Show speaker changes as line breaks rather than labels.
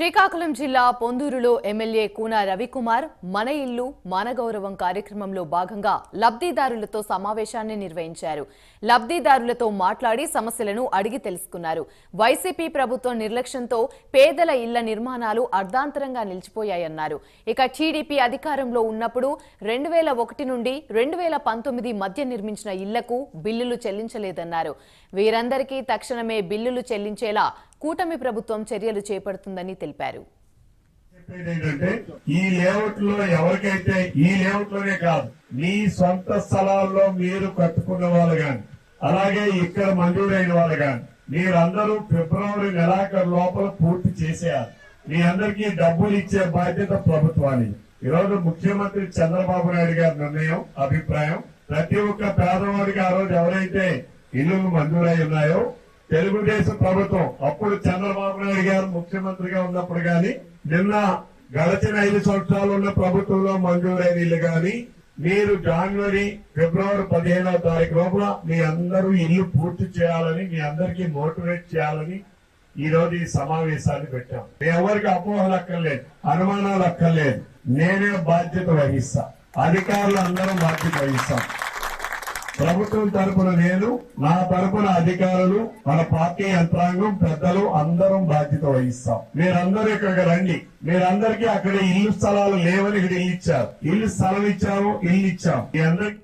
శ్రీకాకుళం జిల్లా పొందూరులో ఎమ్మెల్యే కూన రవికుమార్ మన ఇల్లు మన గౌరవం కార్యక్రమంలో భాగంగా లబ్ధిదారులతో సమావేశాన్ని నిర్వహించారు. లబ్ధిదారులతో మాట్లాడి సమస్యలను అడిగి తెలుసుకున్నారు. వైసీపీ ప్రభుత్వం నిర్లక్ష్యంతో పేదల ఇళ్ల నిర్మాణాలు అర్ధాంతరంగా నిలిచిపోయాయన్నారు. ఇక టీడీపీ అధికారంలో ఉన్నప్పుడు 2001 నుండి 2019 మధ్య నిర్మించిన ఇళ్లకు బిల్లులు చెల్లించలేదన్నారు. వీరందరికీ తక్షణమే బిల్లులు చెల్లించేలా కూటమి ప్రభుత్వం చర్యలు చేపడుతుందని తెలిపారు.
ఈ లేఅవుట్ లో ఎవరికైతే ఈ లేఅవుట్ లోనే కాదు, మీ సొంత స్థలాల్లో మీరు కట్టుకున్న వాళ్ళు గాని, అలాగే ఇక్కడ మంజూరైన వాళ్ళు గాని, మీరందరూ ఫిబ్రవరి నెలాఖరు లోపల పూర్తి చేసేయాలి. మీ అందరికీ డబ్బులు ఇచ్చే బాధ్యత ప్రభుత్వానికి. ఈరోజు ముఖ్యమంత్రి చంద్రబాబు నాయుడు గారి నిర్ణయం, అభిప్రాయం, ప్రతి ఒక్క పేదవాడికి ఆ రోజు ఎవరైతే ఇల్లు మంజూరై ఉన్నాయో, తెలుగుదేశం ప్రభుత్వం అప్పుడు చంద్రబాబు నాయుడు గారు ముఖ్యమంత్రిగా ఉన్నప్పుడు గాని, నిన్న గడచిన 5 సంవత్సరాలు ఉన్న ప్రభుత్వంలో మంజూరైన ఇల్లు గాని, మీరు జనవరి ఫిబ్రవరి 15వ తారీఖు లోపల మీ అందరూ ఇల్లు పూర్తి చేయాలని, మీ అందరికీ మోటివేట్ చేయాలని ఈ రోజు ఈ సమావేశాన్ని పెట్టాం. ఎవరికి అపోహలు అక్కర్లేదు, అనుమానాలు అక్కర్లేదు. నేనే బాధ్యత వహిస్తా, అధికారులు అందరం బాధ్యత వహిస్తాం. ప్రభుత్వం తరపున నేను, నా తరపున అధికారులు, మన పార్టీ యంత్రాంగం, పెద్దలు అందరం బాధ్యత వహిస్తాం. మీరందరూ ఇక్కడికి రండి. మీరందరికీ అక్కడ ఇల్లు స్థలాలు లేవని ఇక్కడ ఇల్లు ఇచ్చారు. ఇల్లు స్థలం ఇచ్చాము, ఇల్లు ఇచ్చాం. మీ అందరికీ